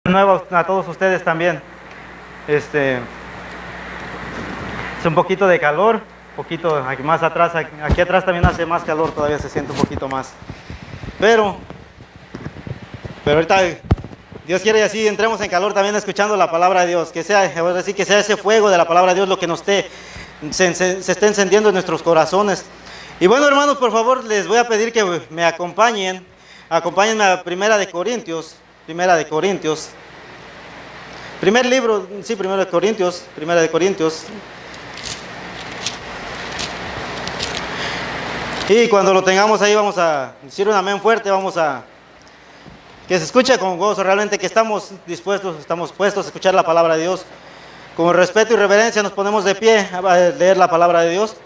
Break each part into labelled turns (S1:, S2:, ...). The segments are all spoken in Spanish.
S1: Nuevo a todos ustedes también. Es un poquito de calor, poquito aquí más atrás, aquí atrás también hace más calor, todavía se siente un poquito más. Pero ahorita Dios quiere y así entremos en calor también escuchando la palabra de Dios, que sea ese fuego de la palabra de Dios lo que nos se esté encendiendo en nuestros corazones. Y bueno, hermanos, por favor, les voy a pedir que me acompáñenme a Primera de Corintios. Primera de Corintios. Primera de Corintios. Y cuando lo tengamos ahí vamos a decir un amén fuerte, que se escuche con gozo, realmente que estamos puestos a escuchar la palabra de Dios. Con respeto y reverencia nos ponemos de pie a leer la palabra de Dios.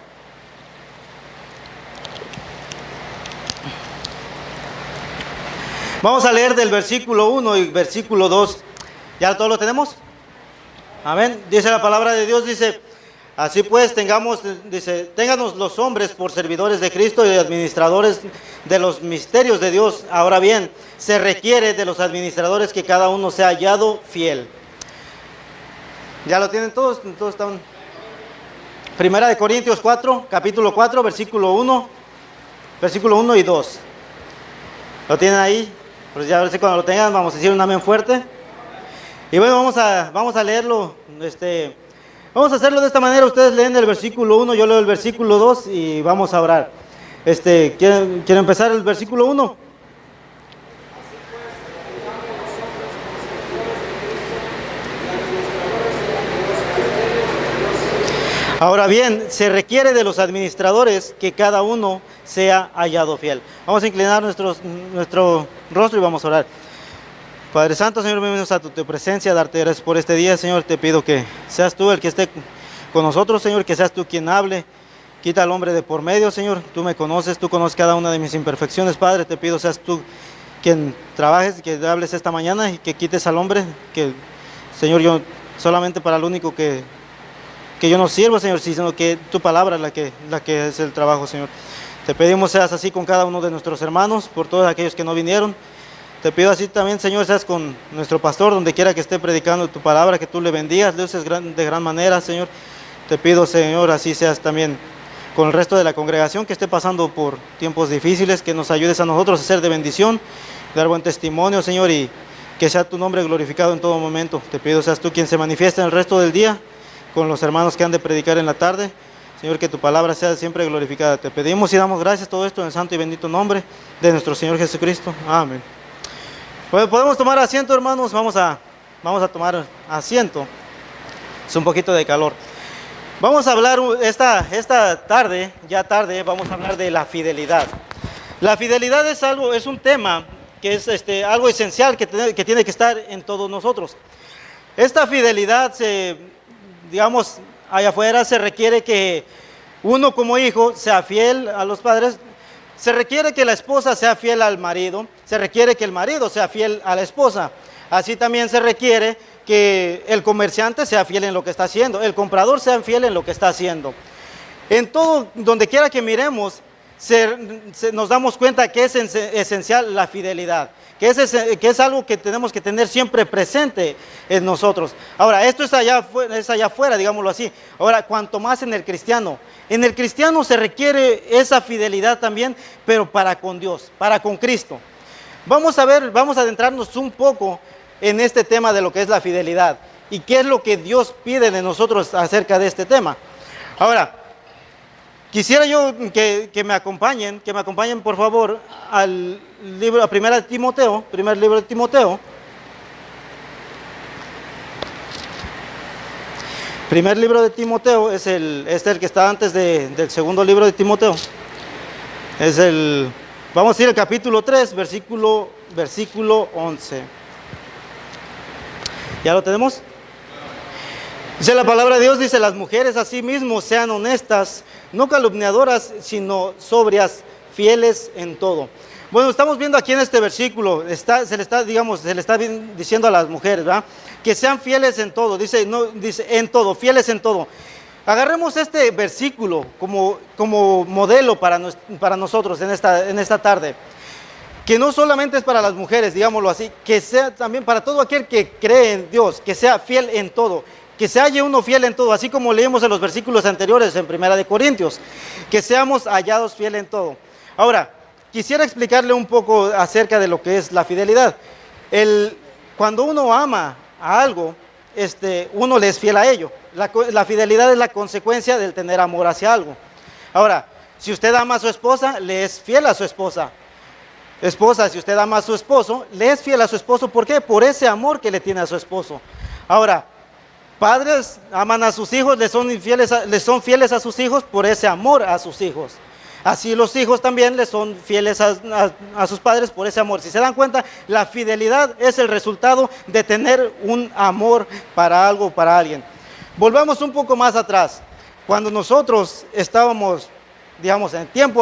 S1: Vamos a leer del versículo 1 y versículo 2. ¿Ya todo lo tenemos? Amén. Dice la palabra de Dios, dice, así pues ténganos los hombres por servidores de Cristo y administradores de los misterios de Dios. Ahora bien, se requiere de los administradores que cada uno sea hallado fiel. ¿Ya lo tienen todos? Todos están. Primera de Corintios 4, capítulo 4, versículo 1 y 2. ¿Lo tienen ahí? Pues ya a ver si cuando lo tengan vamos a decir un amén fuerte. Y bueno, vamos a leerlo. Vamos a hacerlo de esta manera. Ustedes leen el versículo 1, yo leo el versículo 2 y vamos a orar. ¿Quieren empezar el versículo 1? Ahora bien, se requiere de los administradores que cada uno sea hallado fiel. Vamos a inclinar nuestro rostro y vamos a orar. Padre Santo, Señor, bienvenidos a tu presencia, darte gracias por este día, Señor. Te pido que seas tú el que esté con nosotros, Señor, que seas tú quien hable. Quita al hombre de por medio, Señor. Tú me conoces, tú conoces cada una de mis imperfecciones, Padre. Te pido seas tú quien trabajes, que hables esta mañana y que quites al hombre. Que, Señor, yo solamente para lo único que yo no sirvo, Señor, sino que tu palabra es la que es el trabajo, Señor. Te pedimos seas así con cada uno de nuestros hermanos, por todos aquellos que no vinieron. Te pido así también, Señor, seas con nuestro pastor, donde quiera que esté predicando tu palabra, que tú le bendigas, le uses de gran manera, Señor. Te pido, Señor, así seas también con el resto de la congregación que esté pasando por tiempos difíciles, que nos ayudes a nosotros a ser de bendición, dar buen testimonio, Señor, y que sea tu nombre glorificado en todo momento. Te pido seas tú quien se manifieste en el resto del día, con los hermanos que han de predicar en la tarde. Señor, que tu palabra sea siempre glorificada. Te pedimos y damos gracias todo esto en el santo y bendito nombre de nuestro Señor Jesucristo. Amén. Bueno, podemos tomar asiento, hermanos. Vamos a tomar asiento. Es un poquito de calor. Vamos a hablar esta tarde, vamos a hablar de la fidelidad. La fidelidad es un tema que es algo esencial que tiene que estar en todos nosotros. Esta fidelidad digamos, allá afuera se requiere que uno como hijo sea fiel a los padres, se requiere que la esposa sea fiel al marido, se requiere que el marido sea fiel a la esposa. Así también se requiere que el comerciante sea fiel en lo que está haciendo, el comprador sea fiel en lo que está haciendo. En todo, donde quiera que miremos, nos damos cuenta que es esencial la fidelidad, que es algo que tenemos que tener siempre presente en nosotros. Ahora, esto es allá afuera, digámoslo así. Ahora, cuanto más en el cristiano se requiere esa fidelidad también, pero para con Dios, para con Cristo. Vamos a adentrarnos un poco en este tema de lo que es la fidelidad y qué es lo que Dios pide de nosotros acerca de este tema. Ahora, quisiera yo que me acompañen por favor al libro, a primer libro de Timoteo. Primer libro de Timoteo es el que está antes del segundo libro de Timoteo. Vamos a ir al capítulo 3, versículo 11. ¿Ya lo tenemos? Dice la palabra de Dios, dice, las mujeres asimismo sean honestas, no calumniadoras, sino sobrias, fieles en todo. Bueno, estamos viendo aquí en este versículo, se le está diciendo a las mujeres, ¿verdad? Que sean fieles en todo, dice en todo, fieles en todo. Agarremos este versículo como modelo para nosotros en esta tarde. que no solamente es para las mujeres, digámoslo así, que sea también para todo aquel que cree en Dios, que sea fiel en todo, que se halle uno fiel en todo, así como leímos en los versículos anteriores en Primera de Corintios, que seamos hallados fiel en todo. Ahora, quisiera explicarle un poco acerca de lo que es la fidelidad. Cuando uno ama a algo, uno le es fiel a ello. La fidelidad es la consecuencia del tener amor hacia algo. Ahora, si usted ama a su esposa, le es fiel a su esposa. Esposa, si usted ama a su esposo, le es fiel a su esposo. ¿Por qué? Por ese amor que le tiene a su esposo. Ahora, padres aman a sus hijos, les son fieles a sus hijos por ese amor a sus hijos. Así los hijos también les son fieles a sus padres por ese amor. Si se dan cuenta, la fidelidad es el resultado de tener un amor para algo, para alguien. Volvamos un poco más atrás. Cuando nosotros estábamos, digamos, en tiempo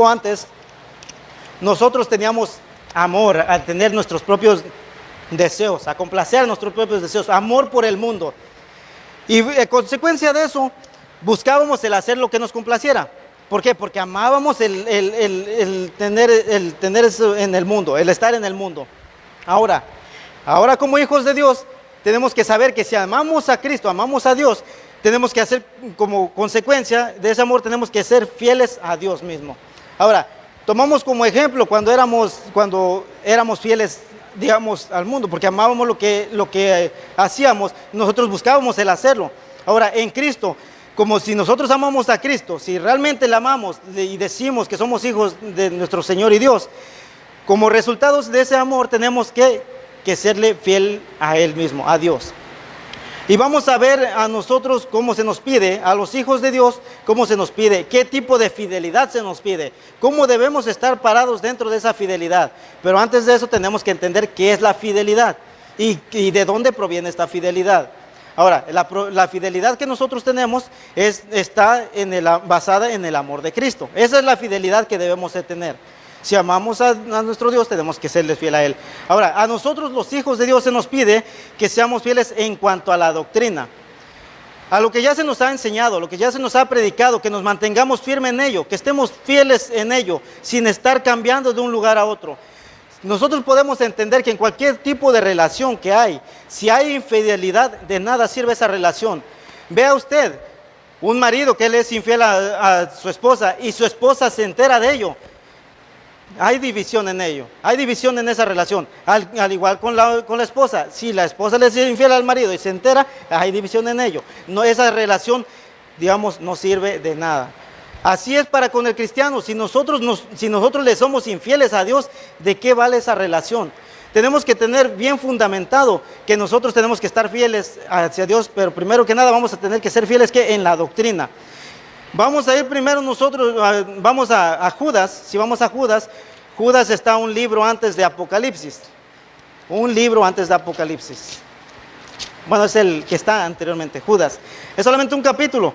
S1: antes, nosotros teníamos amor al tener nuestros propios deseos, a complacer nuestros propios deseos, amor por el mundo. Y en consecuencia de eso, buscábamos el hacer lo que nos complaciera. ¿Por qué? Porque amábamos el tener eso en el mundo, el estar en el mundo. Ahora como hijos de Dios, tenemos que saber que si amamos a Cristo, amamos a Dios, tenemos que hacer como consecuencia de ese amor, tenemos que ser fieles a Dios mismo. Ahora, tomamos como ejemplo cuando éramos fieles, digamos, al mundo, porque amábamos lo que hacíamos, nosotros buscábamos el hacerlo. Ahora, en Cristo, como si nosotros amamos a Cristo, si realmente le amamos y decimos que somos hijos de nuestro Señor y Dios, como resultados de ese amor tenemos que serle fiel a Él mismo, a Dios. Y vamos a ver a nosotros cómo se nos pide, a los hijos de Dios, cómo se nos pide, qué tipo de fidelidad se nos pide, cómo debemos estar parados dentro de esa fidelidad. Pero antes de eso tenemos que entender qué es la fidelidad y de dónde proviene esta fidelidad. Ahora, la fidelidad que nosotros tenemos está basada en el amor de Cristo. Esa es la fidelidad que debemos de tener. Si amamos a nuestro Dios, tenemos que serles fiel a Él. Ahora, a nosotros los hijos de Dios se nos pide que seamos fieles en cuanto a la doctrina. A lo que ya se nos ha enseñado, lo que ya se nos ha predicado, que nos mantengamos firmes en ello, que estemos fieles en ello, sin estar cambiando de un lugar a otro. Nosotros podemos entender que en cualquier tipo de relación que hay, si hay infidelidad, de nada sirve esa relación. Vea usted, un marido que él es infiel a su esposa y su esposa se entera de ello. Hay división en ello, hay división en esa relación. Al igual con la esposa, si la esposa le es infiel al marido y se entera, hay división en ello. No, esa relación, digamos, no sirve de nada. Así es para con el cristiano. Si nosotros le somos infieles a Dios, ¿de qué vale esa relación? Tenemos que tener bien fundamentado que nosotros tenemos que estar fieles hacia Dios, pero primero que nada vamos a tener que ser fieles en la doctrina. Vamos a ir primero nosotros, vamos a Judas. Si vamos a Judas, Judas está un libro antes de Apocalipsis. Un libro antes de Apocalipsis. Bueno, es el que está anteriormente, Judas. Es solamente un capítulo.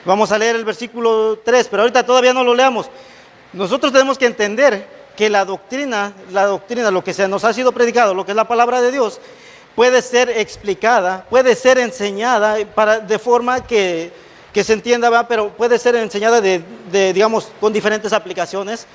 S1: Vamos a leer el versículo 3, pero ahorita todavía no lo leamos. Nosotros tenemos que entender que la doctrina, lo que se nos ha sido predicado, lo que es la palabra de Dios, puede ser explicada, puede ser enseñada de forma que se entienda, ¿verdad? Pero puede ser enseñada digamos, con diferentes aplicaciones,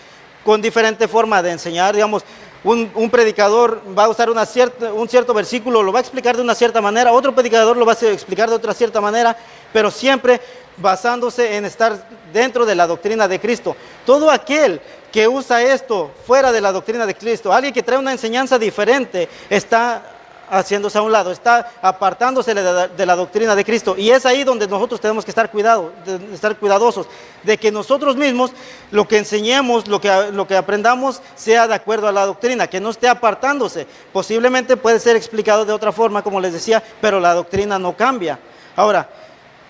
S1: con diferente forma de enseñar. Digamos, un predicador va a usar un cierto versículo, lo va a explicar de una cierta manera, otro predicador lo va a explicar de otra cierta manera, pero siempre basándose en estar dentro de la doctrina de Cristo. Todo aquel que usa esto fuera de la doctrina de Cristo, alguien que trae una enseñanza diferente, está haciéndose a un lado, está apartándose de la doctrina de Cristo. Y es ahí donde nosotros tenemos que estar cuidadosos, de que nosotros mismos lo que enseñemos, lo que aprendamos, sea de acuerdo a la doctrina, que no esté apartándose. Posiblemente puede ser explicado de otra forma, como les decía, pero la doctrina no cambia. Ahora,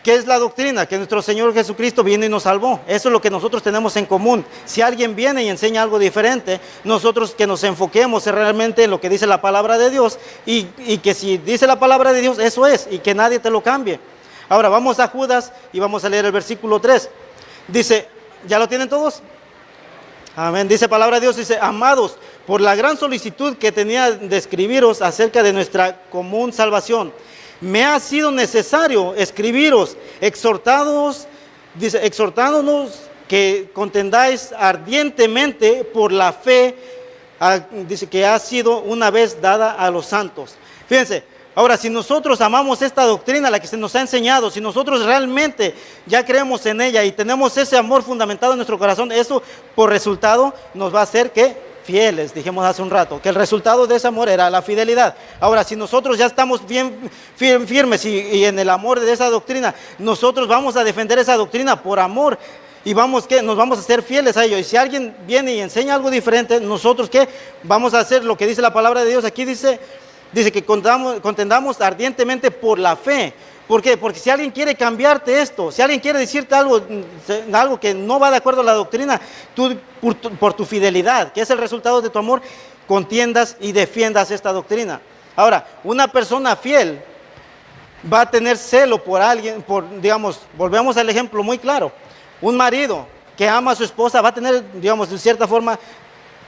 S1: ¿qué es la doctrina? Que nuestro Señor Jesucristo vino y nos salvó. Eso es lo que nosotros tenemos en común. Si alguien viene y enseña algo diferente, nosotros que nos enfoquemos realmente en lo que dice la palabra de Dios y que si dice la palabra de Dios, eso es, y que nadie te lo cambie. Ahora vamos a Judas y vamos a leer el versículo 3. Dice, ¿ya lo tienen todos? Amén. Dice palabra de Dios, dice: amados, por la gran solicitud que tenía de escribiros acerca de nuestra común salvación, me ha sido necesario escribiros, exhortándonos que contendáis ardientemente por la fe, dice que ha sido una vez dada a los santos. Fíjense, ahora si nosotros amamos esta doctrina, la que se nos ha enseñado, si nosotros realmente ya creemos en ella y tenemos ese amor fundamentado en nuestro corazón, eso por resultado nos va a hacer que fieles, dijimos hace un rato, que el resultado de ese amor era la fidelidad. Ahora, si nosotros ya estamos bien firmes y en el amor de esa doctrina, nosotros vamos a defender esa doctrina por amor y nos vamos a ser fieles a ello. Y si alguien viene y enseña algo diferente, nosotros ¿qué? Vamos a hacer lo que dice la palabra de Dios. Aquí dice que contendamos ardientemente por la fe. ¿Por qué? Porque si alguien quiere cambiarte esto, si alguien quiere decirte algo que no va de acuerdo a la doctrina, tú por tu fidelidad, que es el resultado de tu amor, contiendas y defiendas esta doctrina. Ahora, una persona fiel va a tener celo por alguien, digamos, volvemos al ejemplo muy claro. Un marido que ama a su esposa va a tener, digamos, de cierta forma,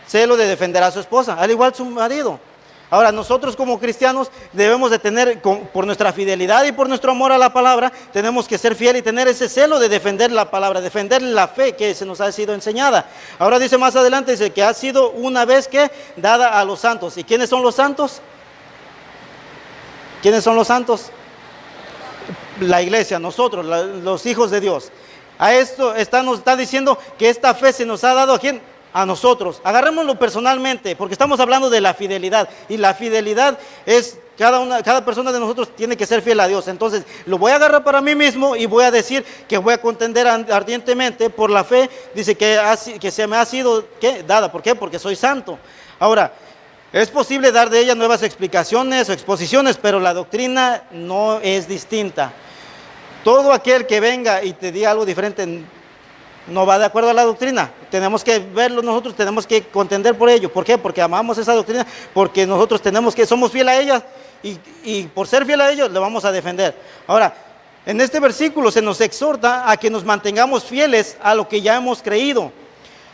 S1: celo de defender a su esposa, al igual su marido. Ahora, nosotros como cristianos debemos de tener, por nuestra fidelidad y por nuestro amor a la palabra, tenemos que ser fieles y tener ese celo de defender la palabra, defender la fe que se nos ha sido enseñada. Ahora dice más adelante, dice que ha sido una vez que dada a los santos. ¿Y quiénes son los santos? ¿Quiénes son los santos? La iglesia, nosotros, los hijos de Dios. A esto nos está diciendo que esta fe se nos ha dado ¿a quién? A nosotros. Agarrémoslo personalmente, porque estamos hablando de la fidelidad, y la fidelidad es cada persona de nosotros tiene que ser fiel a Dios. Entonces lo voy a agarrar para mí mismo y voy a decir que voy a contender ardientemente por la fe. Dice que se me ha sido dada. ¿Por qué? Porque soy santo. Ahora, es posible dar de ella nuevas explicaciones o exposiciones, pero la doctrina no es distinta. Todo aquel que venga y te diga algo diferente no va de acuerdo a la doctrina. Tenemos que verlo nosotros, tenemos que contender por ello. ¿Por qué? Porque amamos esa doctrina, porque nosotros somos fieles a ella y por ser fiel a ellos le vamos a defender. Ahora, en este versículo se nos exhorta a que nos mantengamos fieles a lo que ya hemos creído.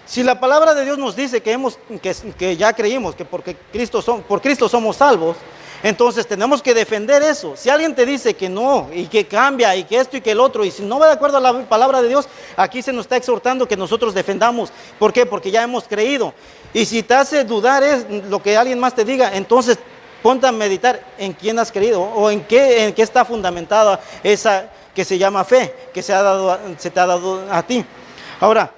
S1: Si la palabra de Dios nos dice que ya creímos, que por Cristo somos salvos, entonces tenemos que defender eso. Si alguien te dice que no, y que cambia, y que esto y que el otro, y si no va de acuerdo a la palabra de Dios, aquí se nos está exhortando que nosotros defendamos. ¿Por qué? Porque ya hemos creído. Y si te hace dudar es lo que alguien más te diga, entonces ponte a meditar en quién has creído, o en qué está fundamentada esa que se llama fe, que se te ha dado a ti. Ahora,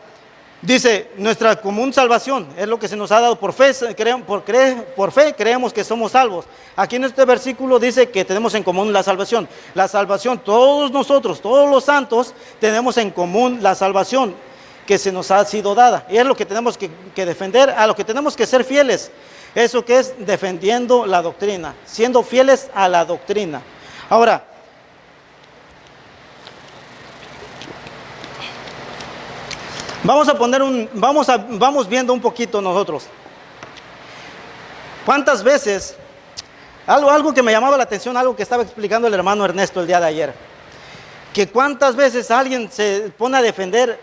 S1: dice, nuestra común salvación es lo que se nos ha dado por fe, por fe creemos que somos salvos. Aquí en este versículo dice que tenemos en común la salvación. La salvación, todos nosotros, todos los santos, tenemos en común la salvación que se nos ha sido dada. Y es lo que tenemos que defender, a lo que tenemos que ser fieles. Eso que es defendiendo la doctrina, siendo fieles a la doctrina. Ahora, vamos viendo un poquito nosotros. ¿Cuántas veces, algo que me llamaba la atención, algo que estaba explicando el hermano Ernesto el día de ayer, que cuántas veces alguien se pone a defender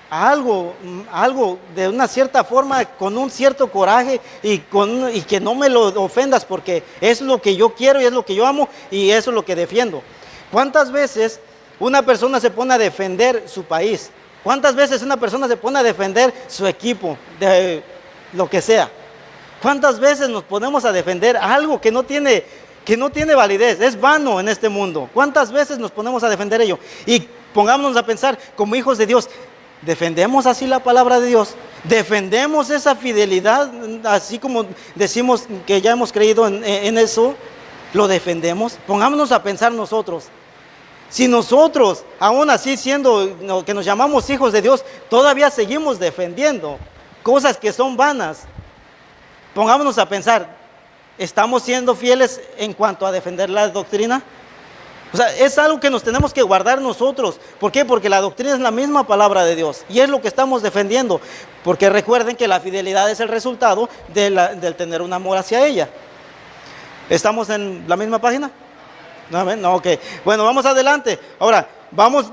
S1: algo de una cierta forma, con un cierto coraje y que no me lo ofendas porque es lo que yo quiero y es lo que yo amo y eso es lo que defiendo? ¿Cuántas veces una persona se pone a defender su país? ¿Cuántas veces una persona se pone a defender su equipo, de lo que sea? ¿Cuántas veces nos ponemos a defender algo que no tiene validez, es vano en este mundo? ¿Cuántas veces nos ponemos a defender ello? Y pongámonos a pensar, como hijos de Dios, ¿defendemos así la palabra de Dios? ¿Defendemos esa fidelidad, así como decimos que ya hemos creído en eso? ¿Lo defendemos? Pongámonos a pensar nosotros. Si nosotros, aún así siendo que nos llamamos hijos de Dios, todavía seguimos defendiendo cosas que son vanas, pongámonos a pensar, ¿estamos siendo fieles en cuanto a defender la doctrina? O sea, es algo que nos tenemos que guardar nosotros. ¿Por qué? Porque la doctrina es la misma palabra de Dios y es lo que estamos defendiendo. Porque recuerden que la fidelidad es el resultado del tener un amor hacia ella. ¿Estamos en la misma página? No, ok. Bueno, vamos adelante. Ahora,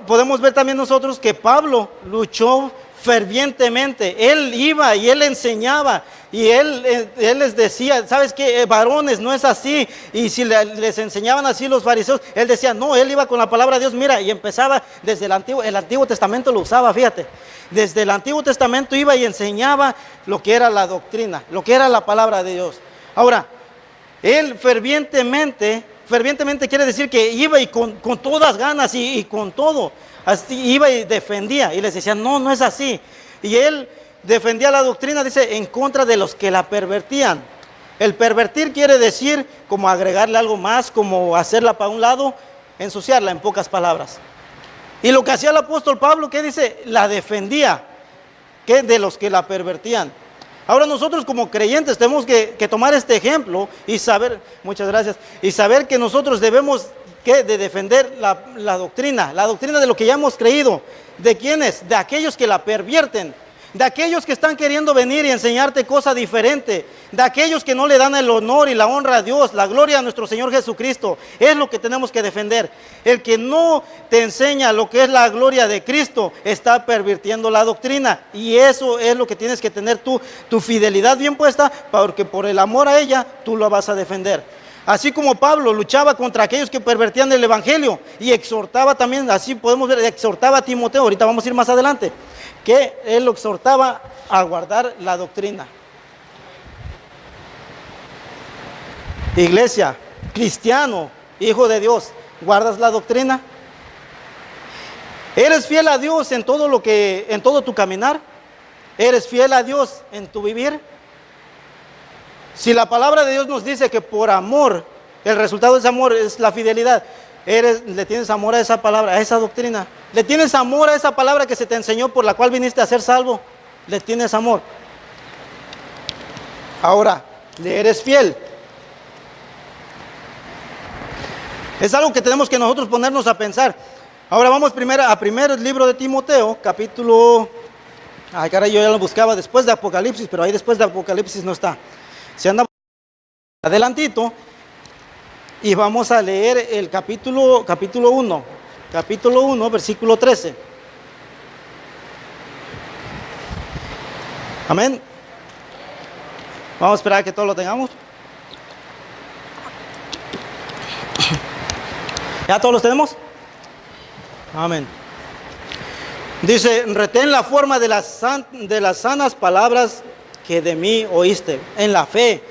S1: podemos ver también nosotros que Pablo luchó fervientemente. Él iba y él enseñaba y él les decía, ¿sabes qué? Varones, no es así. Y si les enseñaban así los fariseos, él decía, no, él iba con la palabra de Dios, mira, y empezaba desde el Antiguo Testamento lo usaba, fíjate. Desde el Antiguo Testamento iba y enseñaba lo que era la doctrina, lo que era la palabra de Dios. Ahora, él fervientemente quiere decir que iba y con todas ganas y con todo. Así iba y defendía y les decía, no, no es así. Y él defendía la doctrina, dice, en contra de los que la pervertían. El pervertir quiere decir como agregarle algo más, como hacerla para un lado, ensuciarla, en pocas palabras. Y lo que hacía el apóstol Pablo, ¿qué dice? La defendía, ¿qué? De los que la pervertían. Ahora nosotros como creyentes tenemos que tomar este ejemplo y saber, muchas gracias, y saber que nosotros debemos de defender la doctrina de lo que ya hemos creído. ¿De quiénes? De aquellos que la pervierten, de aquellos que están queriendo venir y enseñarte cosas diferentes, de aquellos que no le dan el honor y la honra a Dios, la gloria a nuestro Señor Jesucristo. Es lo que tenemos que defender. El que no te enseña lo que es la gloria de Cristo está pervirtiendo la doctrina, y eso es lo que tienes que tener tú, tu fidelidad bien puesta, porque por el amor a ella tú lo vas a defender. Así como Pablo luchaba contra aquellos que pervertían el evangelio y exhortaba también, así podemos ver, exhortaba a Timoteo, ahorita vamos a ir más adelante, que él lo exhortaba a guardar la doctrina. Iglesia, cristiano, hijo de Dios, ¿guardas la doctrina? ¿Eres fiel a Dios en todo tu caminar? ¿Eres fiel a Dios en tu vivir? Si la palabra de Dios nos dice que por amor, el resultado de ese amor es la fidelidad, le tienes amor a esa palabra, a esa doctrina, le tienes amor a esa palabra que se te enseñó, por la cual viniste a ser salvo, le tienes amor. Ahora, ¿le eres fiel? Es algo que tenemos que nosotros ponernos a pensar. Ahora vamos a primer libro de Timoteo, capítulo, ay caray, yo ya lo buscaba después de Apocalipsis, pero ahí después de Apocalipsis no está. Se anda adelantito y vamos a leer el capítulo 1, versículo 13. Amén. Vamos a esperar a que todos lo tengamos. ¿Ya todos los tenemos? Amén. Dice, retén la forma de las sanas palabras que de mí oíste, en la fe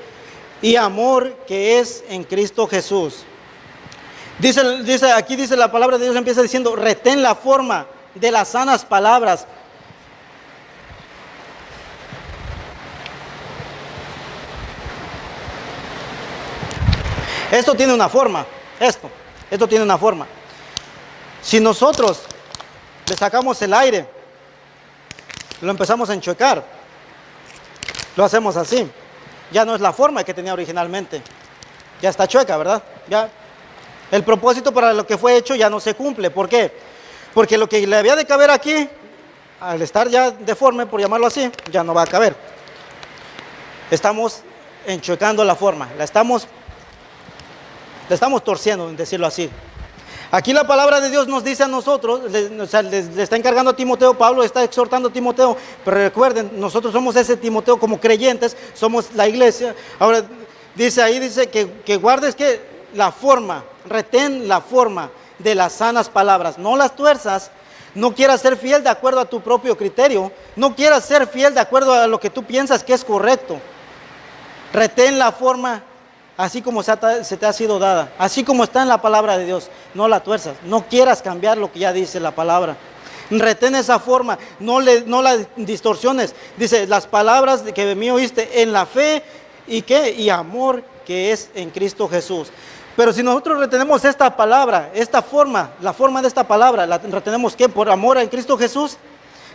S1: y amor que es en Cristo Jesús. Aquí dice la palabra de Dios, empieza diciendo, retén la forma de las sanas palabras. Esto tiene una forma, esto tiene una forma. Si nosotros le sacamos el aire, lo empezamos a enchuecar, lo hacemos así, ya no es la forma que tenía originalmente, ya está chueca, ¿verdad? Ya el propósito para lo que fue hecho ya no se cumple. ¿Por qué? Porque lo que le había de caber aquí, al estar ya deforme, por llamarlo así, ya no va a caber. Estamos enchuecando la forma, la estamos torciendo, en decirlo así. Aquí la palabra de Dios nos dice a nosotros, le está encargando a Timoteo, Pablo está exhortando a Timoteo, pero recuerden, nosotros somos ese Timoteo como creyentes, somos la iglesia. Ahora dice que guardes la forma, retén la forma de las sanas palabras, no las tuerzas. No quieras ser fiel de acuerdo a tu propio criterio, no quieras ser fiel de acuerdo a lo que tú piensas que es correcto. Retén la forma así como se te ha sido dada, así como está en la palabra de Dios, no la tuerzas, no quieras cambiar lo que ya dice la palabra. Retén esa forma, no la distorsiones. Dice, las palabras que de mí oíste en la fe y amor que es en Cristo Jesús. Pero si nosotros retenemos esta palabra, esta forma, la forma de esta palabra, la retenemos ¿qué? Por amor en Cristo Jesús,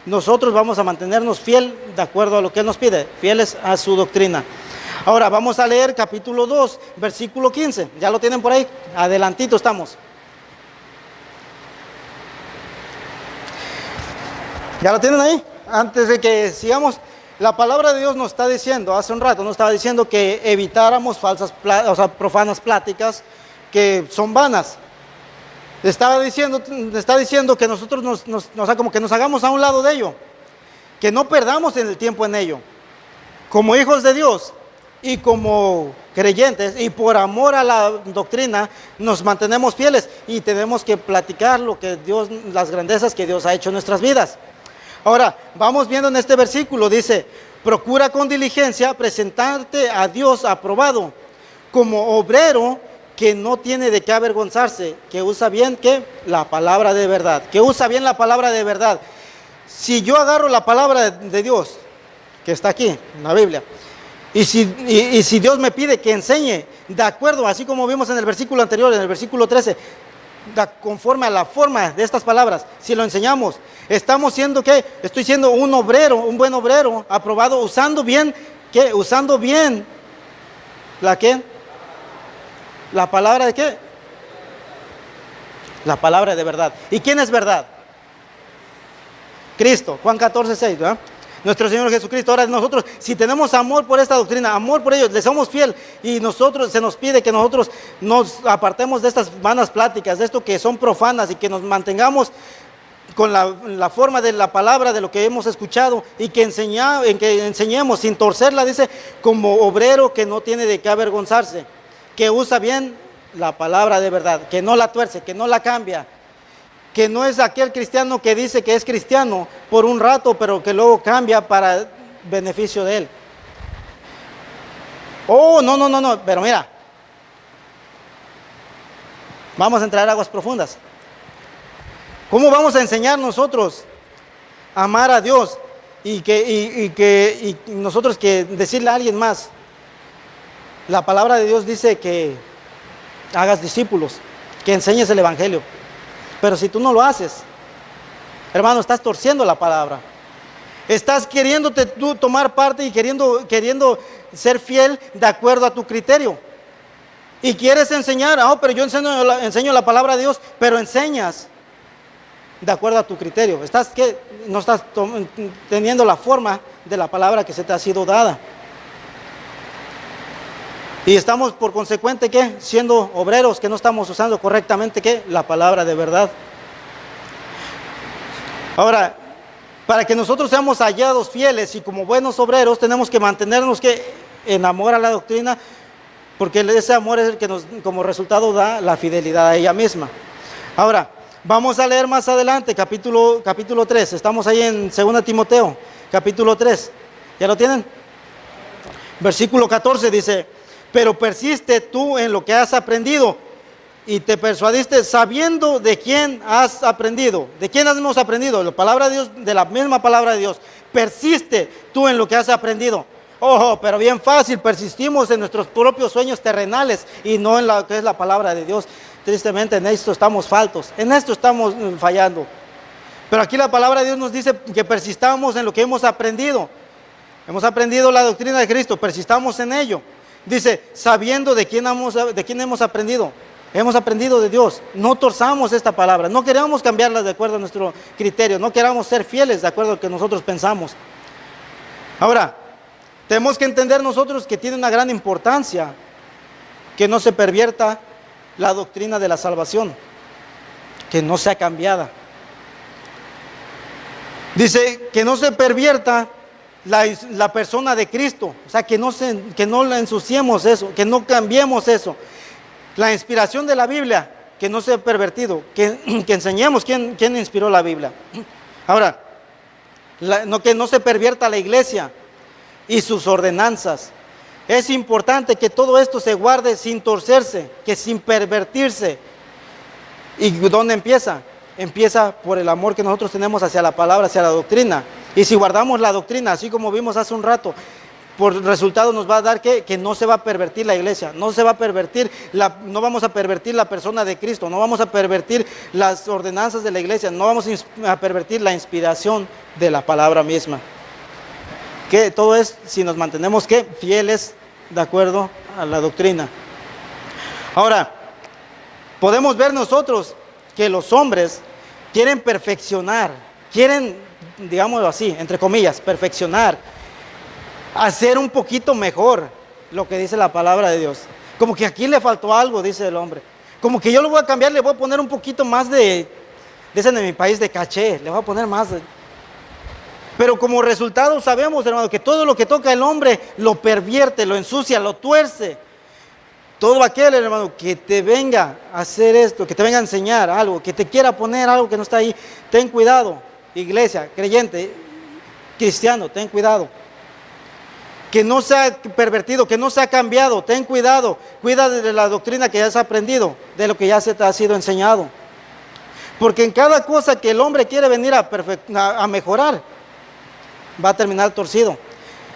S1: nosotros vamos a mantenernos fiel de acuerdo a lo que Él nos pide, fieles a su doctrina. Ahora vamos a leer capítulo 2, versículo 15. ¿Ya lo tienen por ahí? Adelantito estamos. ¿Ya lo tienen ahí? Antes de que sigamos, la palabra de Dios nos está diciendo, hace un rato nos estaba diciendo que evitáramos profanas pláticas que son vanas. Está diciendo que nosotros como que nos hagamos a un lado de ello. que no perdamos el tiempo en ello. Como hijos de Dios y como creyentes y por amor a la doctrina nos mantenemos fieles y tenemos que platicar lo que Dios, las grandezas que Dios ha hecho en nuestras vidas. Ahora, vamos viendo en este versículo, dice, procura con diligencia presentarte a Dios aprobado, como obrero que no tiene de qué avergonzarse, que usa bien ¿qué? La palabra de verdad, que usa bien la palabra de verdad. Si yo agarro la palabra de Dios, que está aquí en la Biblia, y si Dios me pide que enseñe, de acuerdo, así como vimos en el versículo anterior, en el versículo 13, conforme a la forma de estas palabras, si lo enseñamos, estamos siendo ¿qué? Estoy siendo un obrero, un buen obrero, aprobado, usando bien, ¿qué? Usando bien, ¿la qué? ¿La palabra de qué? La palabra de verdad. ¿Y quién es verdad? Cristo, Juan 14:6, ¿verdad? Nuestro Señor Jesucristo. Ahora nosotros, si tenemos amor por esta doctrina, amor por ellos, le somos fiel y nosotros se nos pide que nosotros nos apartemos de estas vanas pláticas, de esto que son profanas y que nos mantengamos con la forma de la palabra, de lo que hemos escuchado y que enseñemos sin torcerla, dice, como obrero que no tiene de qué avergonzarse, que usa bien la palabra de verdad, que no la tuerce, que no la cambia, que no es aquel cristiano que dice que es cristiano por un rato, pero que luego cambia para beneficio de él. Oh, no, pero mira, vamos a entrar a aguas profundas. ¿Cómo vamos a enseñar nosotros a amar a Dios y nosotros que decirle a alguien más? La palabra de Dios dice que hagas discípulos, que enseñes el evangelio. Pero si tú no lo haces, hermano, estás torciendo la palabra. Estás queriéndote tú tomar parte y queriendo ser fiel de acuerdo a tu criterio. Y quieres enseñar, pero yo enseño la palabra de Dios, pero enseñas de acuerdo a tu criterio. No estás teniendo la forma de la palabra que se te ha sido dada. Y estamos por consecuente ¿qué? Siendo obreros que no estamos usando correctamente ¿qué? La palabra de verdad. Ahora, para que nosotros seamos hallados fieles y como buenos obreros, tenemos que mantenernos ¿qué? En amor a la doctrina, porque ese amor es el que nos como resultado da la fidelidad a ella misma. Ahora, vamos a leer más adelante, capítulo 3, estamos ahí en 2 Timoteo, capítulo 3, ¿ya lo tienen? Versículo 14 dice, pero persiste tú en lo que has aprendido y te persuadiste sabiendo de quién has aprendido. ¿De quién hemos aprendido? La palabra de Dios, de la misma palabra de Dios. Persiste tú en lo que has aprendido. Ojo, pero bien fácil, persistimos en nuestros propios sueños terrenales y no en lo que es la palabra de Dios. Tristemente en esto estamos faltos, en esto estamos fallando. Pero aquí la palabra de Dios nos dice que persistamos en lo que hemos aprendido. Hemos aprendido la doctrina de Cristo, persistamos en ello. Dice, sabiendo de quién hemos aprendido. Hemos aprendido de Dios. No torzamos esta palabra. No queremos cambiarla de acuerdo a nuestro criterio. No queramos ser fieles de acuerdo a lo que nosotros pensamos. Ahora, tenemos que entender nosotros que tiene una gran importancia que no se pervierta la doctrina de la salvación. Que no sea cambiada. Dice, que no se pervierta la persona de Cristo, o sea, que no la ensuciemos eso, que no cambiemos eso. La inspiración de la Biblia, que no sea pervertido, que enseñemos quién inspiró la Biblia. Ahora, que no se pervierta la iglesia y sus ordenanzas. Es importante que todo esto se guarde sin torcerse, que sin pervertirse. ¿Y dónde empieza? Empieza por el amor que nosotros tenemos hacia la palabra, hacia la doctrina. Y si guardamos la doctrina, así como vimos hace un rato, por resultado nos va a dar que no se va a pervertir la iglesia, no se va a pervertir, no vamos a pervertir la persona de Cristo, no vamos a pervertir las ordenanzas de la iglesia, no vamos a pervertir la inspiración de la palabra misma. Que todo es si nos mantenemos fieles de acuerdo a la doctrina. Ahora, podemos ver nosotros que los hombres quieren perfeccionar, digámoslo así, entre comillas, perfeccionar, hacer un poquito mejor lo que dice la palabra de Dios. Como que aquí le faltó algo, dice el hombre. Como que yo lo voy a cambiar, le voy a poner un poquito más dicen en mi país, de caché, le voy a poner más. Pero como resultado sabemos, hermano, que todo lo que toca el hombre lo pervierte, lo ensucia, lo tuerce. Todo aquel, hermano, que te venga a hacer esto, que te venga a enseñar algo, que te quiera poner algo que no está ahí, ten cuidado, iglesia, creyente, cristiano, ten cuidado. Que no sea pervertido, que no sea cambiado, ten cuidado. Cuida de la doctrina que ya has aprendido, de lo que ya se te ha sido enseñado. Porque en cada cosa que el hombre quiere venir a mejorar, va a terminar torcido.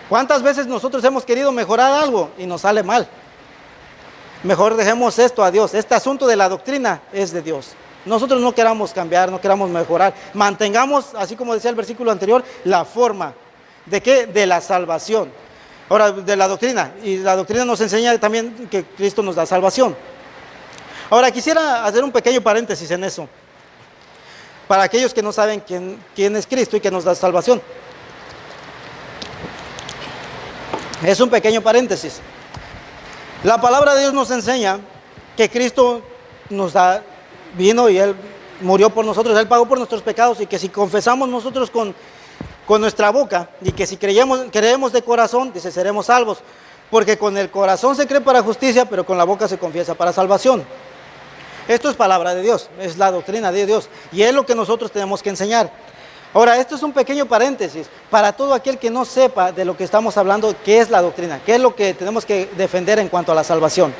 S1: ¿Cuántas veces nosotros hemos querido mejorar algo y nos sale mal? Mejor dejemos esto a Dios. Este asunto de la doctrina es de Dios. Nosotros no queramos cambiar, no queramos mejorar. Mantengamos, así como decía el versículo anterior, la forma. ¿De qué? De la salvación. Ahora, de la doctrina. Y la doctrina nos enseña también que Cristo nos da salvación. Ahora, quisiera hacer un pequeño paréntesis en eso. Para aquellos que no saben quién es Cristo y que nos da salvación. Es un pequeño paréntesis. La palabra de Dios nos enseña que Cristo vino y Él murió por nosotros, Él pagó por nuestros pecados, y que si confesamos nosotros con nuestra boca y que si creemos de corazón, dice, seremos salvos. Porque con el corazón se cree para justicia, pero con la boca se confiesa para salvación. Esto es palabra de Dios, es la doctrina de Dios, y es lo que nosotros tenemos que enseñar. Ahora, esto es un pequeño paréntesis para todo aquel que no sepa de lo que estamos hablando, qué es la doctrina, qué es lo que tenemos que defender en cuanto a la salvación.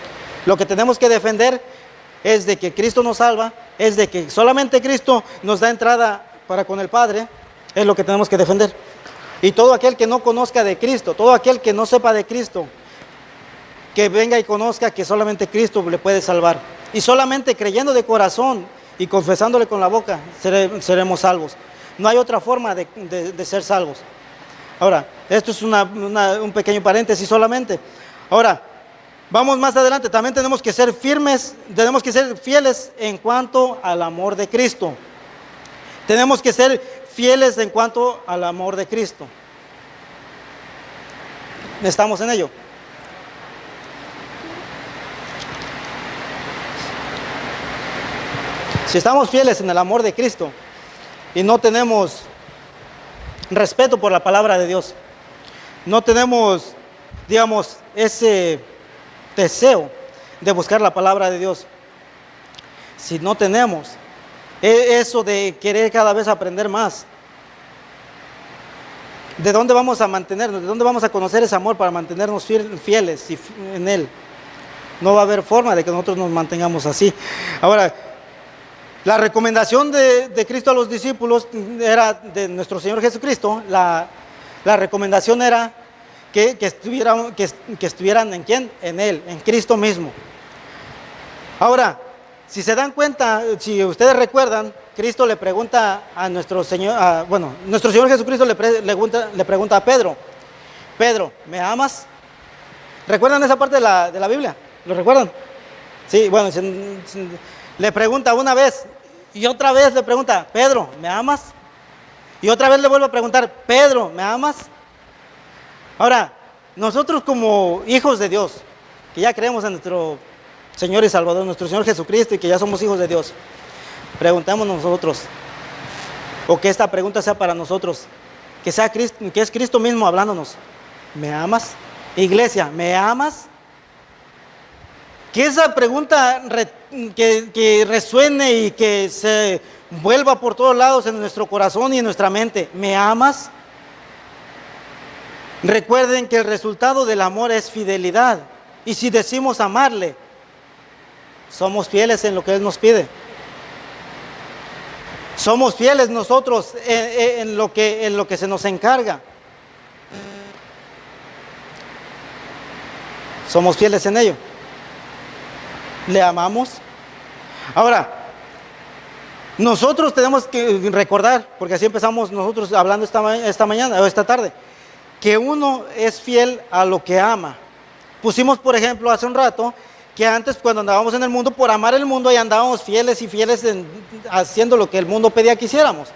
S1: Lo que tenemos que defender es de que Cristo nos salva, es de que solamente Cristo nos da entrada para con el Padre, es lo que tenemos que defender. Y todo aquel que no conozca de Cristo, todo aquel que no sepa de Cristo, que venga y conozca que solamente Cristo le puede salvar. Y solamente creyendo de corazón y confesándole con la boca, seremos salvos. No hay otra forma de ser salvos. Ahora, esto es un pequeño paréntesis solamente. Ahora, vamos más adelante. También tenemos que ser firmes, tenemos que ser fieles en cuanto al amor de Cristo. Tenemos que ser fieles en cuanto al amor de Cristo. ¿Estamos en ello? Si estamos fieles en el amor de Cristo y no tenemos respeto por la palabra de Dios, no tenemos, digamos, ese deseo de buscar la palabra de Dios, si no tenemos eso de querer cada vez aprender más, ¿de dónde vamos a mantenernos? ¿De dónde vamos a conocer ese amor para mantenernos fieles en Él? No va a haber forma de que nosotros nos mantengamos así. Ahora, la recomendación de Cristo a los discípulos era de nuestro Señor Jesucristo. La recomendación era que estuvieran ¿en quién? En Él, en Cristo mismo. Ahora, si se dan cuenta, si ustedes recuerdan, Cristo le pregunta a nuestro Señor, nuestro Señor Jesucristo le pregunta a Pedro: Pedro, ¿me amas? ¿Recuerdan esa parte de la Biblia? ¿Lo recuerdan? Sí, bueno, le pregunta una vez y otra vez le pregunta: Pedro, ¿me amas? Y otra vez le vuelve a preguntar: Pedro, ¿me amas? Ahora, nosotros como hijos de Dios, que ya creemos en nuestro Señor y Salvador, nuestro Señor Jesucristo, y que ya somos hijos de Dios, preguntamos nosotros, o que esta pregunta sea para nosotros, que es Cristo mismo hablándonos: ¿me amas? Iglesia, ¿me amas? Que esa pregunta que resuene y que se vuelva por todos lados en nuestro corazón y en nuestra mente: ¿me amas? Recuerden que el resultado del amor es fidelidad. Y si decimos amarle, somos fieles en lo que Él nos pide. Somos fieles nosotros en lo que se nos encarga. Somos fieles en ello. ¿Le amamos? Ahora, nosotros tenemos que recordar, porque así empezamos nosotros hablando esta mañana o esta tarde, que uno es fiel a lo que ama. Pusimos, por ejemplo, hace un rato, que antes cuando andábamos en el mundo, por amar el mundo, y andábamos fieles haciendo lo que el mundo pedía que hiciéramos.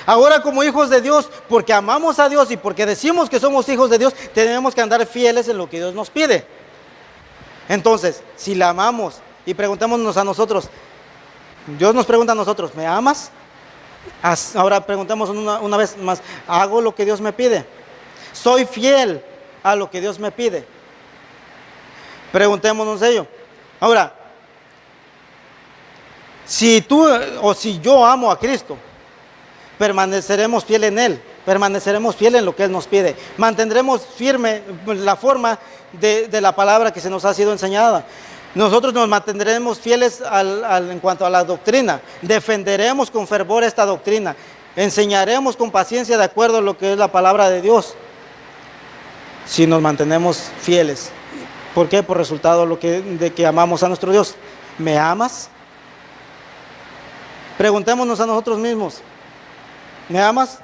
S1: Ahora, como hijos de Dios, porque amamos a Dios y porque decimos que somos hijos de Dios, tenemos que andar fieles en lo que Dios nos pide. Entonces, si la amamos y preguntémonos a nosotros, Dios nos pregunta a nosotros: ¿me amas? Ahora preguntemos una vez más, ¿hago lo que Dios me pide? ¿Soy fiel a lo que Dios me pide? Preguntémonos ello. Ahora, si tú o si yo amo a Cristo, permaneceremos fieles en Él, permaneceremos fieles en lo que Él nos pide, mantendremos firme la forma de la palabra que se nos ha sido enseñada. Nosotros nos mantendremos fieles en cuanto a la doctrina, defenderemos con fervor esta doctrina, enseñaremos con paciencia de acuerdo a lo que es la palabra de Dios, si nos mantenemos fieles. ¿Por qué? Por resultado de que amamos a nuestro Dios. ¿Me amas? Preguntémonos a nosotros mismos, ¿me amas?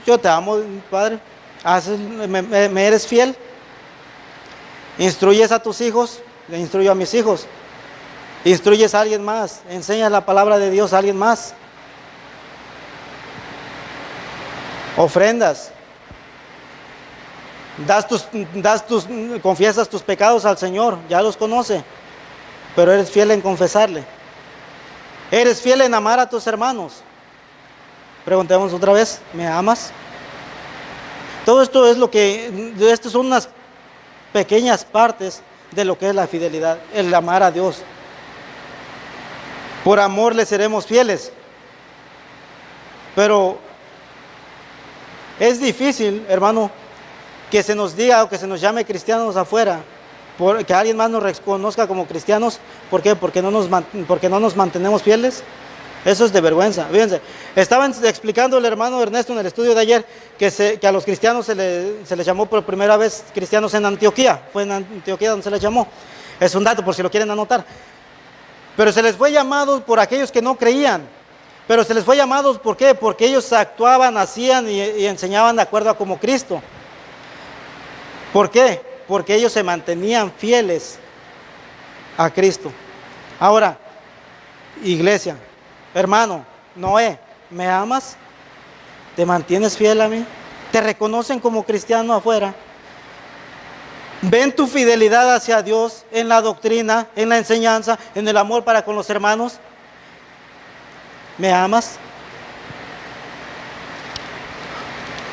S1: Yo te amo, Padre. ¿Me eres fiel? ¿Instruyes a tus hijos? Le instruyo a mis hijos. ¿Instruyes a alguien más? ¿Enseñas la palabra de Dios a alguien más? ¿Ofrendas? Confiesas tus pecados al Señor, ya los conoce, pero eres fiel en confesarle. ¿Eres fiel en amar a tus hermanos? Preguntemos otra vez, ¿me amas? Todo esto estas son unas pequeñas partes de lo que es la fidelidad, el amar a Dios. Por amor le seremos fieles. Pero es difícil, hermano, que se nos diga o que se nos llame cristianos afuera, que alguien más nos reconozca como cristianos. ¿Por qué? Porque no nos mantenemos fieles. Eso es de vergüenza. Fíjense, estaban explicando el hermano Ernesto en el estudio de ayer que a los cristianos se les llamó por primera vez cristianos en Antioquía. Fue en Antioquía donde se les llamó. Es un dato por si lo quieren anotar. Pero se les fue llamado por aquellos que no creían. Pero se les fue llamado, ¿por qué? Porque ellos actuaban, hacían y enseñaban de acuerdo a como Cristo. ¿Por qué? Porque ellos se mantenían fieles a Cristo. Ahora, iglesia, hermano, Noé, ¿me amas? ¿Te mantienes fiel a mí? ¿Te reconocen como cristiano afuera? ¿Ven tu fidelidad hacia Dios en la doctrina, en la enseñanza, en el amor para con los hermanos? ¿Me amas?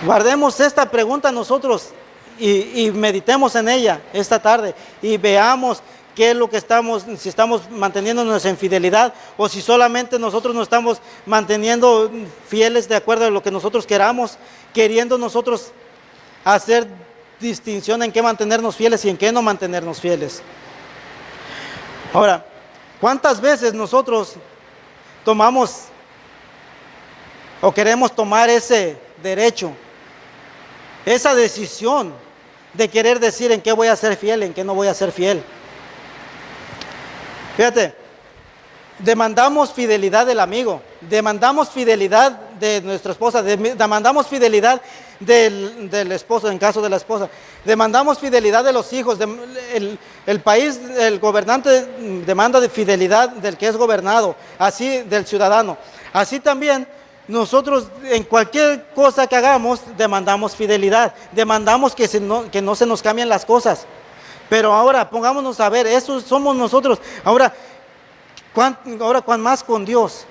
S1: Guardemos esta pregunta nosotros y meditemos en ella esta tarde y veamos qué es lo que si estamos manteniéndonos en fidelidad o si solamente nosotros nos estamos manteniendo fieles de acuerdo a lo que nosotros queramos, queriendo nosotros hacer distinción en qué mantenernos fieles y en qué no mantenernos fieles. Ahora, ¿cuántas veces nosotros tomamos o queremos tomar ese derecho, esa decisión de querer decir en qué voy a ser fiel, en qué no voy a ser fiel? Fíjate, demandamos fidelidad del amigo, demandamos fidelidad de nuestra esposa, demandamos fidelidad del esposo en caso de la esposa, demandamos fidelidad de los hijos, el país, el gobernante demanda de fidelidad del que es gobernado, así del ciudadano. Así también nosotros en cualquier cosa que hagamos demandamos fidelidad, demandamos que no se nos cambien las cosas. Pero ahora pongámonos a ver, eso somos nosotros. Ahora, ¿cuán más con Dios?